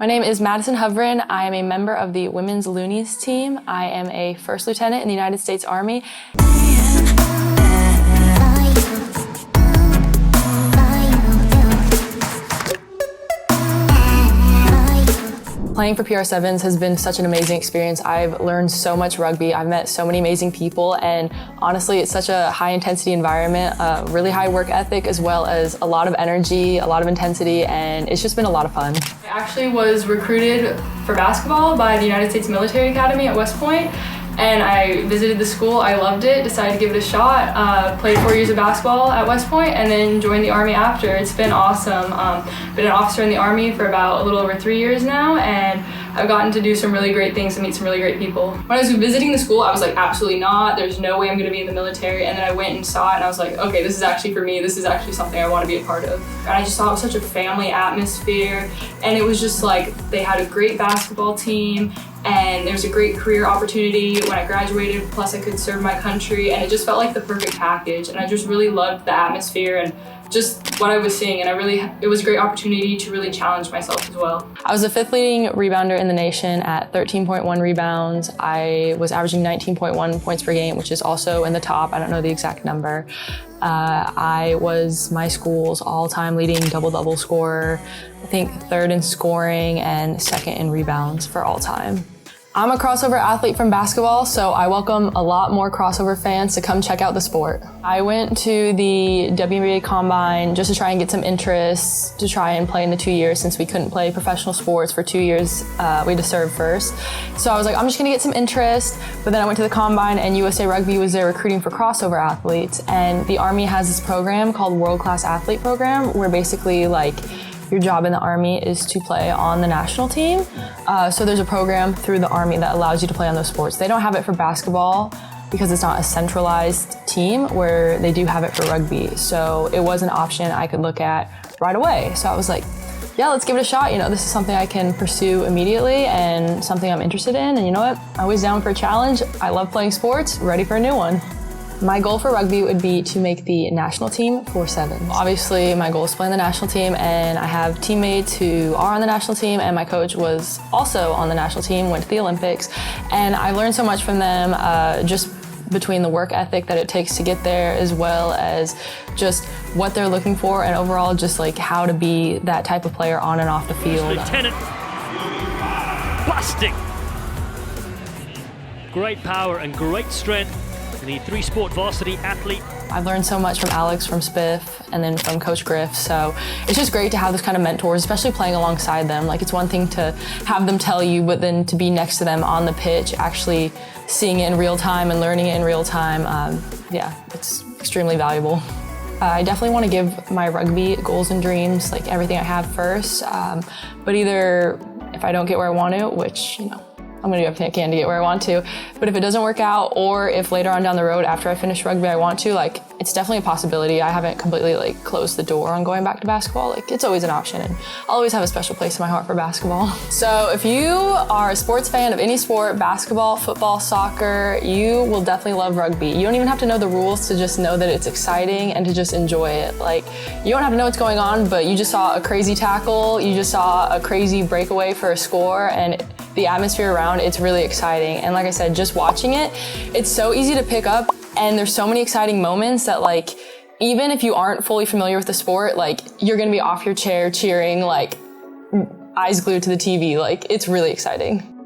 My name is Madison Hovren. I am a member of the Women's Loonies team. I am a first lieutenant in the United States Army. Playing for PR Sevens has been such an amazing experience. I've learned so much rugby. I've met so many amazing people, and honestly, it's such a high intensity environment, really high work ethic, as well as a lot of energy, a lot of intensity, and it's just been a lot of fun. I actually was recruited for basketball by the United States Military Academy at West Point, and I visited the school. I loved it, decided to give it a shot, played 4 years of basketball at West Point, and then joined the Army after. It's been awesome. Been an officer in the Army for about a little over 3 years now, and I've gotten to do some really great things and meet some really great people. When I was visiting the school, I was like, absolutely not. There's no way I'm gonna be in the military. And then I went and saw it, and I was like, okay, this is actually for me. This is actually something I want to be a part of. And I just saw it was such a family atmosphere, and it was just like, they had a great basketball team, and there was a great career opportunity when I graduated, plus I could serve my country, and it just felt like the perfect package. And I just really loved the atmosphere and just what I was seeing, and it was a great opportunity to really challenge myself as well. I was the 5th leading rebounder in the nation at 13.1 rebounds. I was averaging 19.1 points per game, which is also in the top. I don't know the exact number. I was my school's all-time leading double-double scorer, I think 3rd in scoring and 2nd in rebounds for all time. I'm a crossover athlete from basketball, so I welcome a lot more crossover fans to come check out the sport. I went to the WNBA Combine just to try and get some interest, to try and play in the 2 years since we couldn't play professional sports for 2 years. We had to serve first. So I was like, I'm just gonna get some interest, but then I went to the Combine and USA Rugby was there recruiting for crossover athletes, and the Army has this program called World Class Athlete Program, where basically like your job in the Army is to play on the national team. So there's a program through the Army that allows you to play on those sports. They don't have it for basketball because it's not a centralized team, where they do have it for rugby. So it was an option I could look at right away. So I was like, yeah, let's give it a shot. You know, this is something I can pursue immediately and something I'm interested in. And you know what? I'm always down for a challenge. I love playing sports, ready for a new one. My goal for rugby would be to make the national team for sevens. Obviously, my goal is to play on the national team, and I have teammates who are on the national team, and my coach was also on the national team, went to the Olympics, and I learned so much from them, just between the work ethic that it takes to get there, as well as just what they're looking for, and overall just like how to be that type of player on and off the field. Lieutenant, busting. Great power and great strength. The 3-sport varsity athlete. I've learned so much from Alex from Spiff and then from Coach Griff, so it's just great to have those kind of mentors, especially playing alongside them. Like, it's one thing to have them tell you, but then to be next to them on the pitch, actually seeing it in real time and learning it in real time, yeah, it's extremely valuable. I definitely want to give my rugby goals and dreams, like everything I have first, but either if I don't get where I want to, which, you know, I'm gonna do everything I can to get where I want to. But if it doesn't work out, or if later on down the road after I finish rugby I want to, like, it's definitely a possibility. I haven't completely like closed the door on going back to basketball. Like, it's always an option, and I'll always have a special place in my heart for basketball. So if you are a sports fan of any sport, basketball, football, soccer, you will definitely love rugby. You don't even have to know the rules to just know that it's exciting and to just enjoy it. Like, you don't have to know what's going on, but you just saw a crazy tackle, you just saw a crazy breakaway for a score, and the atmosphere around, it's really exciting. And like I said, just watching it, it's so easy to pick up, and there's so many exciting moments that, like, even if you aren't fully familiar with the sport, like, you're gonna be off your chair cheering, like, eyes glued to the TV. Like, it's really exciting.